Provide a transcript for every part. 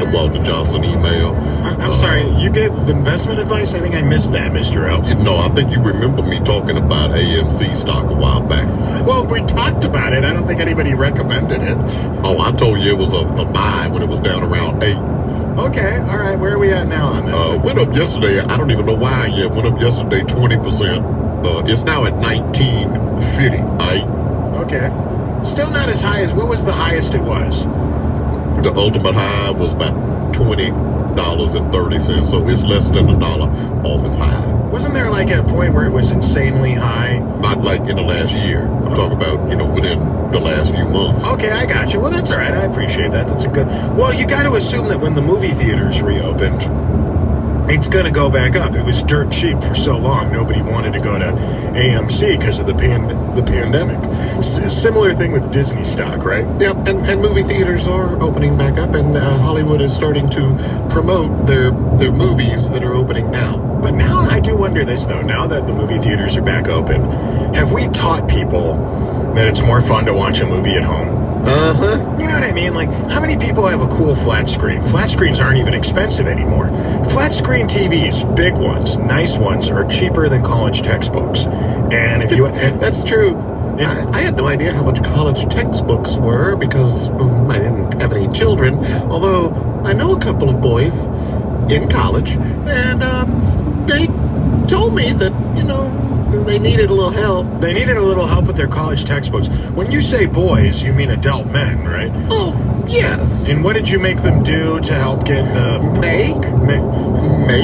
the Walton and Johnson email. I'm sorry, you gave investment advice? I think I missed that, Mr. L. No, I think you remember me talking about AMC stock a while back. Well, we talked about it. I don't think anybody recommended it. Oh, I told you it was a buy when it was down around 8. Okay, all right. Where are we at now on this? Went up yesterday. I don't even know why yet. Went up yesterday 20%. It's now at 19.50. Okay. Still not as high as, what was the highest it was? The ultimate high was about $20.30, so it's less than $1 off its high. Wasn't there like at a point where it was insanely high? Not like in the last year. I'm talking about, within the last few months. Okay, I got you. Well, that's all right. I appreciate that. That's a good... Well, you got to assume that when the movie theaters reopened, it's going to go back up. It was dirt cheap for so long. Nobody wanted to go to AMC because of the pandemic. Similar thing with Disney stock, right? Yep, and movie theaters are opening back up, and Hollywood is starting to promote their movies that are opening now. But now I do wonder this, though. Now that the movie theaters are back open, have we taught people that it's more fun to watch a movie at home? Uh-huh. You know what I mean? Like, how many people have a cool flat screen? Flat screens aren't even expensive anymore. Flat screen TVs, big ones, nice ones, are cheaper than college textbooks. And if you... That's true. I had no idea how much college textbooks were because I didn't have any children, although I know a couple of boys in college, and they told me that, they needed a little help. They needed a little help with their college textbooks. When you say boys, you mean adult men, right? Oh, yes. And what did you make them do to help get the... Make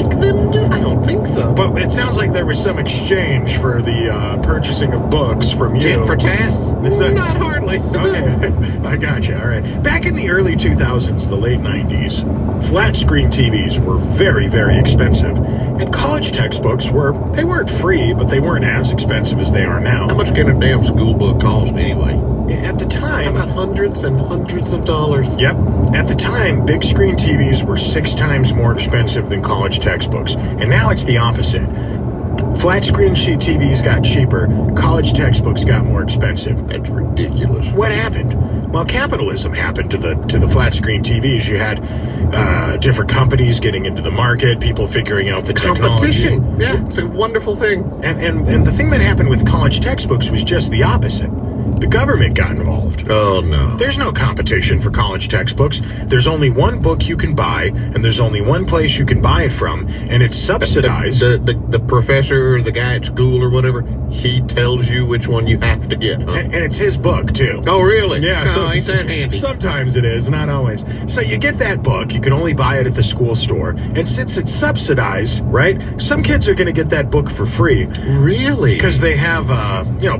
them do? I don't think so. But it sounds like there was some exchange for the purchasing of books from you. Tit for tat? Not hardly. Okay, I got you. All right. Back in the early 2000s, the late 90s, flat screen TVs were very, very expensive. And college textbooks they weren't free, but they weren't as expensive as they are now. How much can a damn school book cost anyway? At the time... How about hundreds and hundreds of dollars? Yep. At the time, big screen TVs were 6 times more expensive than college textbooks. And now it's the opposite. Flat screen TVs got cheaper, college textbooks got more expensive. That's ridiculous. What happened? Well, capitalism happened to the flat screen TVs. You had different companies getting into the market, people figuring out the competition. Technology. Yeah, it's a wonderful thing. And the thing that happened with college textbooks was just the opposite. The government got involved. Oh, no. There's no competition for college textbooks. There's only one book you can buy, and there's only one place you can buy it from, and it's subsidized. The professor or the guy at school or whatever, he tells you which one you have to get, huh? And it's his book, too. Oh, really? Yeah. Oh, ain't that handy? Sometimes it is, not always. So you get that book, you can only buy it at the school store, and since it's subsidized, right, some kids are going to get that book for free. Really? Because they have,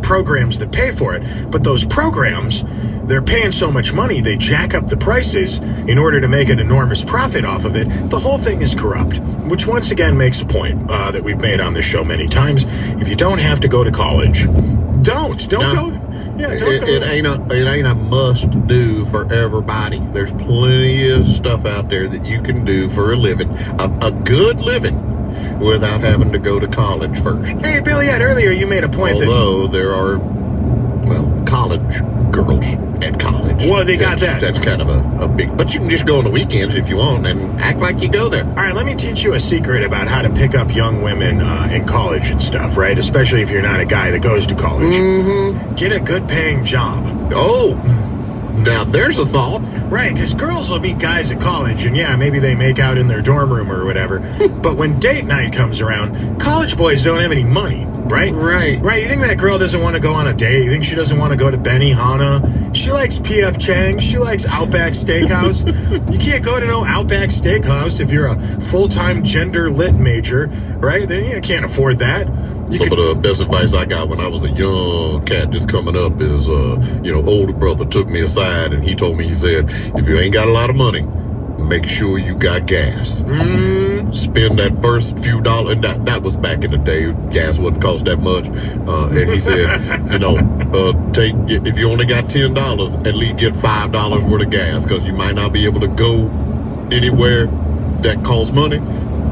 programs that pay for it. But those programs, they're paying so much money, they jack up the prices in order to make an enormous profit off of it. The whole thing is corrupt, which once again makes a point that we've made on this show many times. If you don't have to go to college, don't go. Yeah, don't go. It ain't a must do for everybody. There's plenty of stuff out there that you can do for a living, a good living, without having to go to college first. Hey, Billy, earlier you made a point Although there are, college girls at college. Well, they got that. That's kind of a big... But you can just go on the weekends if you want and act like you go there. All right, let me teach you a secret about how to pick up young women in college and stuff, right? Especially if you're not a guy that goes to college. Mm-hmm. Get a good-paying job. Oh, now there's a thought. Right, because girls will meet guys at college, and yeah, maybe they make out in their dorm room or whatever. But when date night comes around, college boys don't have any money, right? Right. You think that girl doesn't want to go on a date? You think she doesn't want to go to Benihana? She likes P.F. Chang. She likes Outback Steakhouse. You can't go to no Outback Steakhouse if you're a full-time gender lit major, right? Then you can't afford that. Some of the best advice I got when I was a young cat just coming up is, older brother took me aside and he told me, he said, if you ain't got a lot of money, make sure you got gas. Spend that first few dollars, and that was back in the day. Gas wouldn't cost that much. And he said, if you only got $10, at least get $5 worth of gas, because you might not be able to go anywhere that costs money,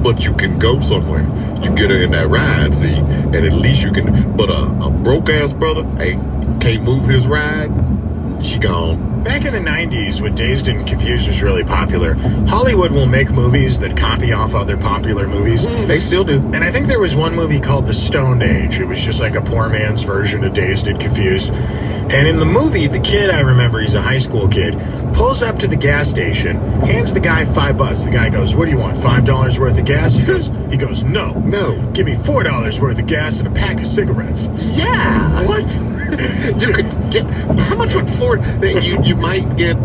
but you can go somewhere. You get her in that ride, see, and at least you can. But a broke ass brother, can't move his ride. She gone. Back in the 90s, when Dazed and Confused was really popular, Hollywood will make movies that copy off other popular movies. They still do. And I think there was one movie called The Stoned Age. It was just like a poor man's version of Dazed and Confused. And in the movie, the kid, I remember, he's a high school kid, pulls up to the gas station, hands the guy $5. The guy goes, "What do you want, $5 worth of gas?" He goes, No. Give me $4 worth of gas and a pack of cigarettes. Yeah. What? You could get, how much would Ford, you might get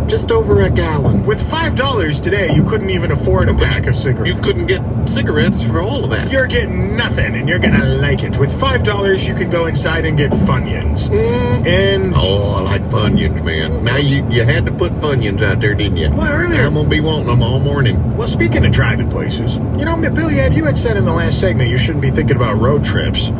just over a gallon. With $5 today, you couldn't even afford a pack of cigarettes. You couldn't get cigarettes for all of that. You're getting nothing, and you're gonna like it. With $5, you can go inside and get Funyuns. And oh, I like Funyuns, man. Now you had to put Funyuns out there, didn't you? Well, earlier. I'm gonna be wanting them all morning. Well, speaking of driving places, Billy, you had said in the last segment you shouldn't be thinking about road trips.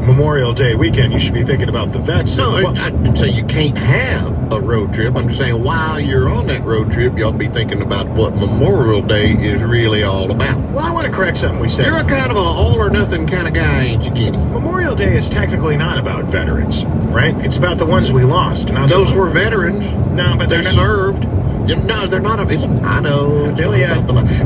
Memorial Day weekend, you should be thinking about the vets. No, I didn't say you can't have a road trip. I'm just saying while you're on that road trip, you ought to be thinking about what Memorial Day is really all about. Well, I want to correct something we said. You're a kind of an all or nothing kind of guy, ain't you, Kenny? Memorial Day is technically not about veterans, right? It's about the ones we lost. Not Those were veterans. No, but they served. No, they're not. I know. Billy,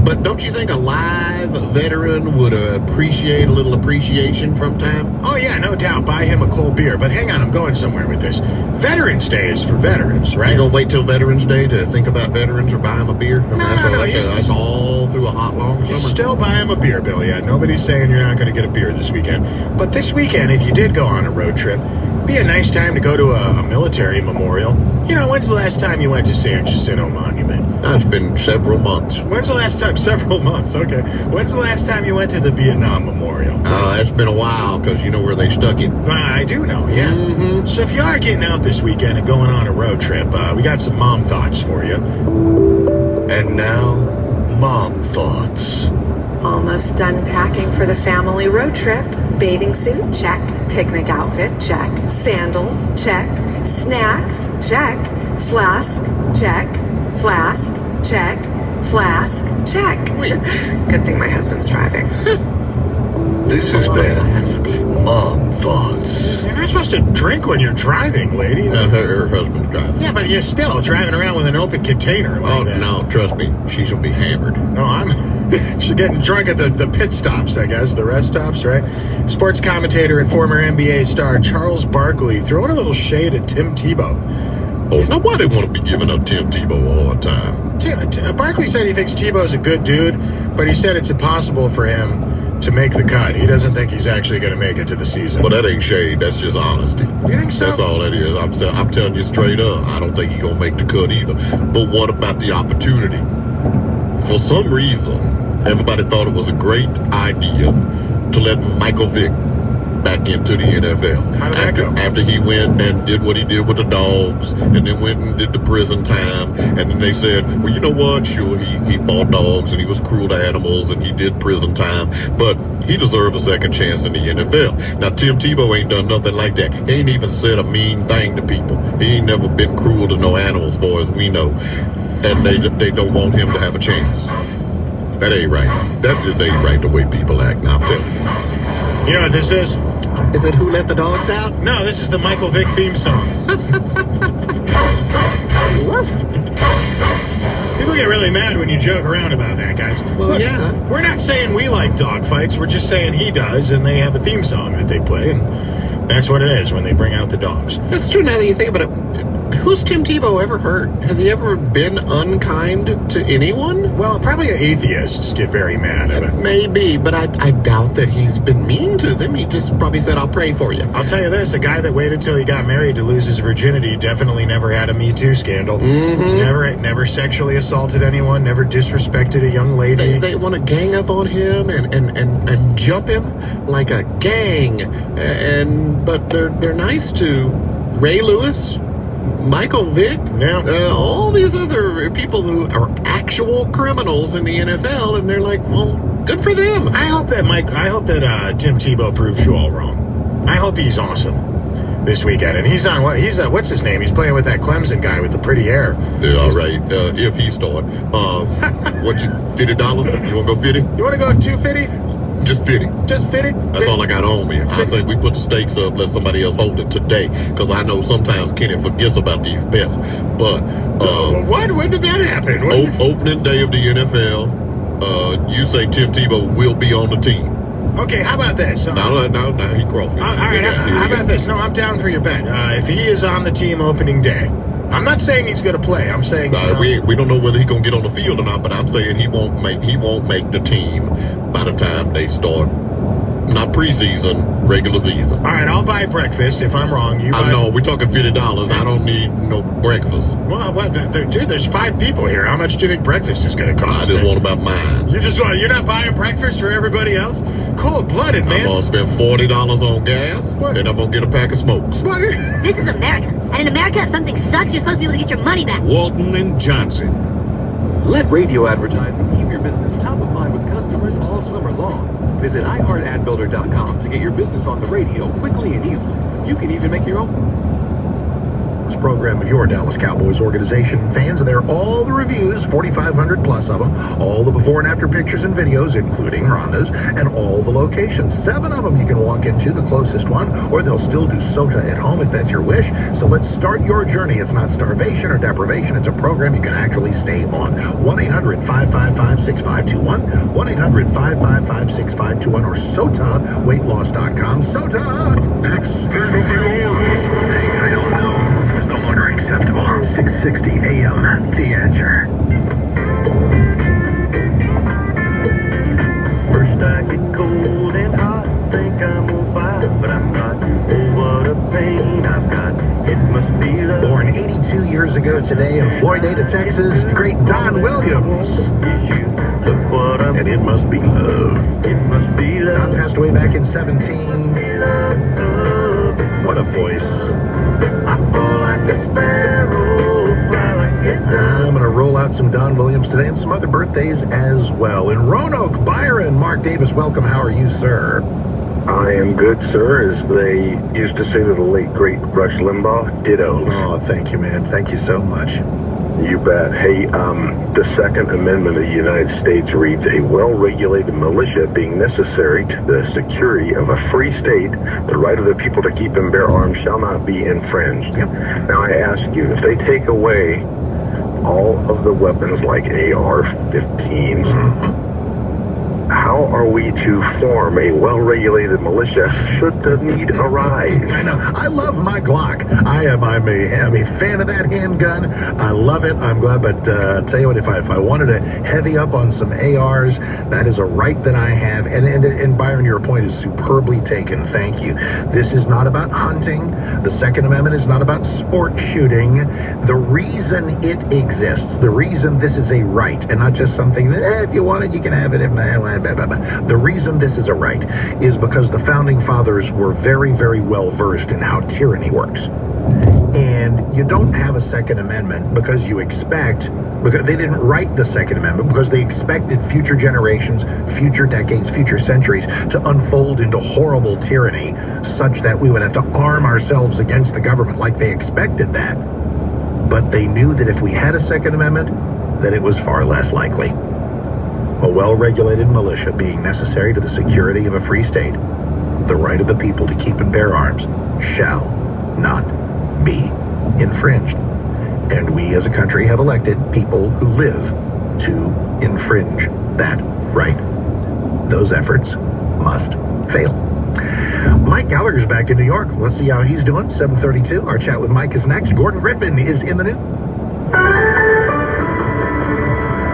but don't you think a live veteran would appreciate a little appreciation from time? Oh, yeah, no doubt. Buy him a cold beer. But hang on, I'm going somewhere with this. Veterans Day is for veterans, right? You gonna wait till Veterans Day to think about veterans or buy them a beer? No. That's all through a hot, long summer. You still buy him a beer, Billy. Nobody's saying you're not going to get a beer this weekend. But this weekend, if you did go on a road trip, be a nice time to go to a military memorial. When's the last time you went to San Jacinto Monument? It's been several months. When's the last time? Several months, okay. When's the last time you went to the Vietnam Memorial? It's been a while, because you know where they stuck it. I do know, yeah. Mm-hmm. So if you are getting out this weekend and going on a road trip, we got some mom thoughts for you. And now, mom thoughts. Almost done packing for the family road trip. Bathing suit, check. Picnic outfit, check. Sandals, check. Snacks, check. Flask, check. Flask, check. Flask, check. Wait. Good thing my husband's driving. This has been Mom Thoughts. You're not supposed to drink when you're driving, lady. Her husband's driving. Yeah, but you're still driving around with an open container like that. No, trust me. She's going to be hammered. No, she's getting drunk at the pit stops, I guess, the rest stops, right? Sports commentator and former NBA star Charles Barkley throwing a little shade at Tim Tebow. Oh, now why they want to be giving up Tim Tebow all the time? Barkley said he thinks Tebow's a good dude, but he said it's impossible for him to make the cut. He doesn't think he's actually going to make it to the season. Well, that ain't shade. That's just honesty. You think so? That's all that is. I'm telling you straight up. I don't think he's going to make the cut either. But what about the opportunity? For some reason, everybody thought it was a great idea to let Michael Vick back into the NFL. How did that go? After he went and did what he did with the dogs, and then went and did the prison time, and then they said, well, you know what? Sure, he fought dogs and he was cruel to animals and he did prison time, but he deserved a second chance in the NFL. Now, Tim Tebow ain't done nothing like that. He ain't even said a mean thing to people. He ain't never been cruel to no animals, far as we know, and they don't want him to have a chance. That ain't right. That just ain't right the way people act now, I'm telling you. You know what this is? Is it Who Let the Dogs Out? No, this is the Michael Vick theme song. People get really mad when you joke around about that, guys. Well, look, yeah. We're not saying we like dog fights. We're just saying he does, and they have a theme song that they play, and that's what it is when they bring out the dogs. That's true now that you think about it. Who's Tim Tebow ever hurt? Has he ever been unkind to anyone? Well, probably atheists get very mad at it. Maybe, but I doubt that he's been mean to them. He just probably said, I'll pray for you. I'll tell you this, a guy that waited till he got married to lose his virginity definitely never had a Me Too scandal. Mm-hmm. Never sexually assaulted anyone, never disrespected a young lady. They want to gang up on him and jump him like a gang. But they're nice to Ray Lewis, Michael Vick, all these other people who are actual criminals in the NFL, and they're like, well, good for them. I hope that Tim Tebow proves you all wrong. I hope he's awesome this weekend, and he's on what's his name? He's playing with that Clemson guy with the pretty hair. Yeah, all right. If he start, $50? You want to go 50? You want to go 250? Just fit it. Just fit it. That's all I got on me. I say we put the stakes up, let somebody else hold it today, because I know sometimes Kenny forgets about these bets. But what? When did that happen? Opening day of the NFL, you say Tim Tebow will be on the team. Okay, how about this? No, he crawled. All right, how about this? No, I'm down for your bet. If he is on the team opening day, I'm not saying he's going to play. I'm saying we don't know whether he's going to get on the field or not, but I'm saying he won't make the team by the time they start. Not preseason, regular season. All right, I'll buy breakfast if I'm wrong. I know, we're talking $50. I don't need no breakfast. Well, dude, there's 5 people here. How much do you think breakfast is going to cost? I just want about mine. You're not buying breakfast for everybody else? Cold-blooded, man. I'm going to spend $40 on gas, and I'm going to get a pack of smokes. What? This is America. And in America, if something sucks, you're supposed to be able to get your money back. Walton and Johnson. Let radio advertising keep your business top of mind with customers all summer long. Visit iHeartAdBuilder.com to get your business on the radio quickly and easily. You can even make your own. This program of your Dallas Cowboys organization fans, and they're all the reviews, 4,500 plus of them, all the before and after pictures and videos, including Rhonda's, and all the locations. 7 of them you can walk into, the closest one, or they'll still do SOTA at home if that's your wish. So let's start your journey. It's not starvation or deprivation. It's a program you can actually stay on. 1-800-555-6521, 1-800-555-6521, or SOTAweightloss.com. SOTA! I don't know. No longer acceptable. 6:60 a.m. The Answer. First I get cold and hot, think I'm on fire, but I'm not. Oh, what a pain I've got. It must be love. Born 82 years ago today in Floydada, Texas, the great Don Williams. Look what I'm. And it must be love. It must be love. Don passed away back in 17. What a voice. I fall like a sparrow, fly like it's I'm going to roll out some Don Williams today and some other birthdays as well. In Roanoke, Byron, Mark Davis, welcome. How are you, sir? I am good, sir, as they used to say to the late, great Rush Limbaugh, ditto. Oh, thank you, man. Thank you so much. You bet. Hey, the Second Amendment of the United States reads, a well-regulated militia being necessary to the security of a free state, the right of the people to keep and bear arms shall not be infringed. Yep. Now, I ask you, if they take away all of the weapons like AR-15s, how are we to form a well-regulated militia should the need arise? I know. I love my Glock. I'm a fan of that handgun. I love it. I'm glad. But tell you what, if I wanted to heavy up on some ARs, that is a right that I have. And Byron, your point is superbly taken. Thank you. This is not about hunting. The Second Amendment is not about sport shooting. The reason it exists, the reason this is a right, and not just something that if you want it, you can have it. If not, the reason this is a right is because the Founding Fathers were very, very well versed in how tyranny works. And you don't have a Second Amendment because they didn't write the Second Amendment because they expected future generations, future decades, future centuries to unfold into horrible tyranny such that we would have to arm ourselves against the government like they expected that. But they knew that if we had a Second Amendment, that it was far less likely. A well-regulated militia being necessary to the security of a free state, the right of the people to keep and bear arms shall not be infringed. And we as a country have elected people who live to infringe that right. Those efforts must fail. Mike Gallagher's back in New York. Let's see how he's doing. 7:32. Our chat with Mike is next. Gordon Griffin is in the news.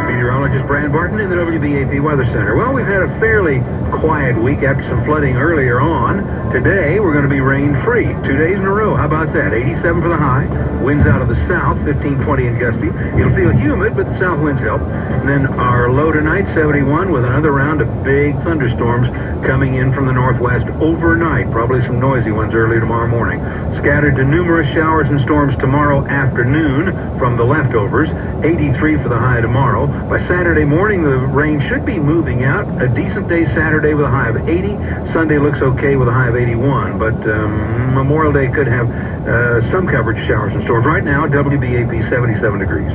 Meteorologist Brad Barton in the WBAP Weather Center. Well, we've had a fairly quiet week after some flooding earlier on. Today, we're going to be rain-free 2 days in a row. How about that? 87 for the high. Winds out of the south, 15, 20 and gusty. It'll feel humid, but the south winds help. And then our low tonight, 71, with another round of big thunderstorms coming in from the northwest overnight. Probably some noisy ones early tomorrow morning. Scattered to numerous showers and storms tomorrow afternoon from the leftovers. 83 for the high tomorrow. By Saturday morning, the rain should be moving out. A decent day Saturday with a high of 80. Sunday looks okay with a high of 81, but Memorial Day could have some coverage, showers and storms. Right now, WBAP 77 degrees.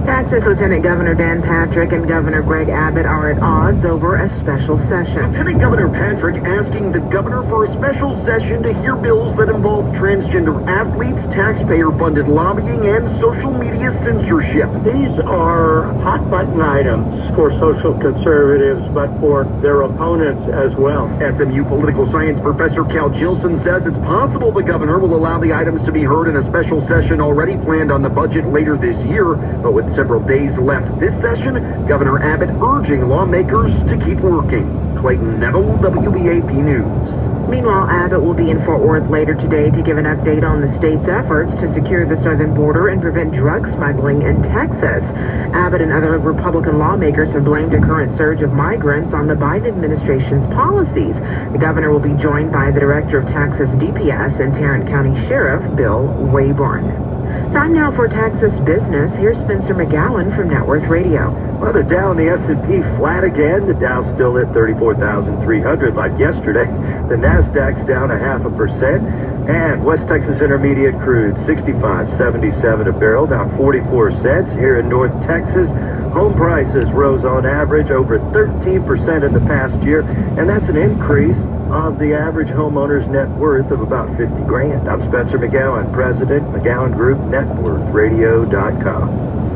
Texas Lieutenant Governor Dan Patrick and Governor Greg Abbott are at odds over a special session. Lieutenant Governor Patrick asking the governor for a special session to hear bills that involve transgender athletes, taxpayer-funded lobbying, and social media censorship. These are hot-button items for social conservatives, but for their opponents as well. SMU political science professor Cal Gilson says it's possible the governor will allow the items to be heard in a special session already planned on the budget later this year, but with several days left this session, Governor Abbott urging lawmakers to keep working. Clayton Neville, WBAP News. Meanwhile, Abbott will be in Fort Worth later today to give an update on the state's efforts to secure the southern border and prevent drug smuggling in Texas. Abbott and other Republican lawmakers have blamed a current surge of migrants on the Biden administration's policies. The governor will be joined by the director of Texas DPS and Tarrant County Sheriff Bill Wayborn. Time now for Texas Business. Here's Spencer McGowan from Net Worth Radio. Well, the Dow and the S&P flat again. The Dow's still at 34,300 like yesterday. The Nasdaq's down 0.5%. And West Texas Intermediate crude 65.77 a barrel, down 44 cents. Here in North Texas, home prices rose on average over 13% in the past year, and that's an increase of the average homeowner's net worth of about $50,000. I'm Spencer McGowan, President, McGowan Group, NetWorthRadio.com.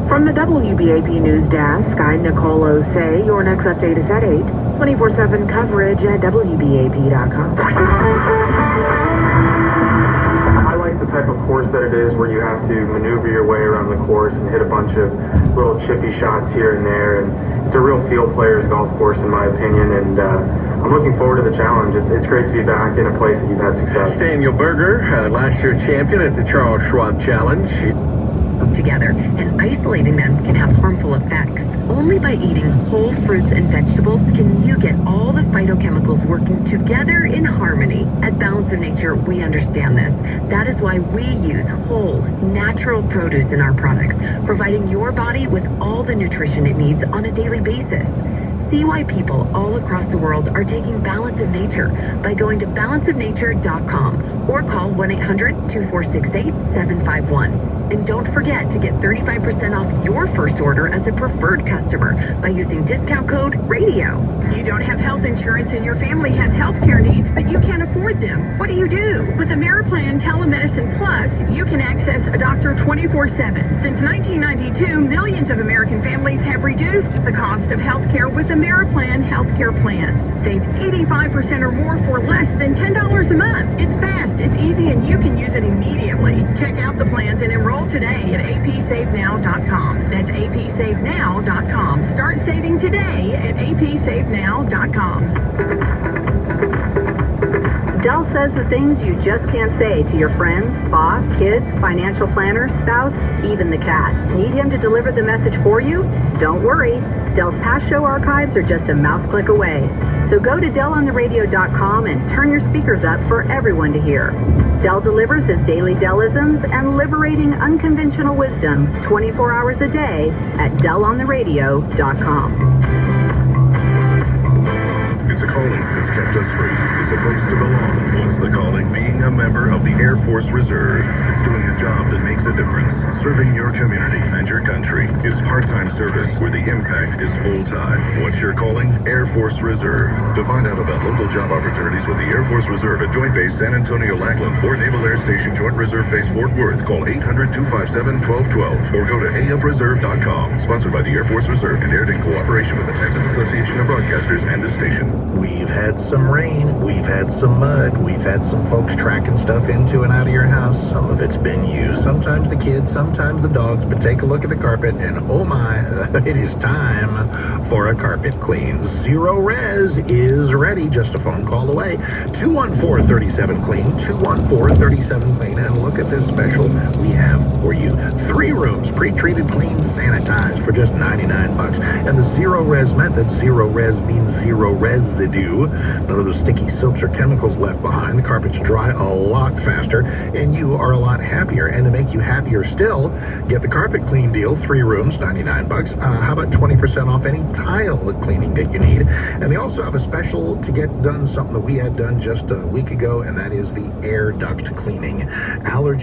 From the WBAP News Desk, I'm Nicole Osei. Your next update is at 8. 24/7 coverage at WBAP.com. I like the type of course that it is where you have to maneuver your way around the course and hit a bunch of little chippy shots here and there. And it's a real field player's golf course, in my opinion. And I'm looking forward to the challenge. It's great to be back in a place that you've had success. Daniel Berger, last year champion at the Charles Schwab Challenge. Together, and isolating them can have harmful effects. Only by eating whole fruits and vegetables can you get all the phytochemicals working together in harmony. At Balance of Nature, we understand this. That is why we use whole, natural produce in our products, providing your body with all the nutrition it needs on a daily basis. See why people all across the world are taking Balance of Nature by going to balanceofnature.com or call 1-800-2468-751. And don't forget to get 35% off your first order as a preferred customer by using discount code RADIO. You don't have health insurance and your family has health care needs, but you can't afford them. What do? With Ameriplan Telemedicine Plus, you can access a doctor 24/7. Since 1992, millions of American families have reduced the cost of health care with Ameriplan healthcare plans. Save 85% or more for less than $10 a month. It's fast, it's easy, and you can use it immediately. Check out the plans and enroll today at apsavenow.com. That's apsavenow.com. Start saving today at apsavenow.com. Dell says the things you just can't say to your friends, boss, kids, financial planner, spouse, even the cat. Need him to deliver the message for you? Don't worry. Dell's past show archives are just a mouse click away. So go to DellOnTheRadio.com and turn your speakers up for everyone to hear. Dell delivers his daily Dellisms and liberating unconventional wisdom 24 hours a day at DellOnTheRadio.com. It's a calling that's kept us free. It's a place to belong. What's the calling? Being a member of the Air Force Reserve. It's doing a job that makes a difference. Serving your community and your country is part-time service where the impact is full-time. What's your calling? Air Force Reserve. To find out about local job opportunities with the Air Force Reserve at Joint Base San Antonio Lackland or Naval Air Station Joint Reserve Base Fort Worth, call 800-257-1212 or go to AFReserve.com. Sponsored by the Air Force Reserve and aired in cooperation with the Texas Association of Broadcasters and this station. We've had some rain, we've had some mud, we've had some folks tracking stuff into and out of your house. Some of it's been used, sometimes the kids, sometimes the dogs, but take a look at the carpet and oh my, it is time for a carpet clean. Zero Res is ready, just a phone call away. 214-37-CLEAN, 214-37-CLEAN, and look at this special we have for you. 3 rooms, pre-treated, clean, sanitized for just $99. And the Zero Res method, Zero Res means zero residue. None of those sticky soaps or chemicals left behind. The carpets dry a lot faster, and you are a lot happier. And to make you happier still, get the carpet clean deal. 3 rooms, $99. How about 20% off any tile cleaning that you need? And they also have a special to get done something that we had done just a week ago, and that is the air duct cleaning. Allergy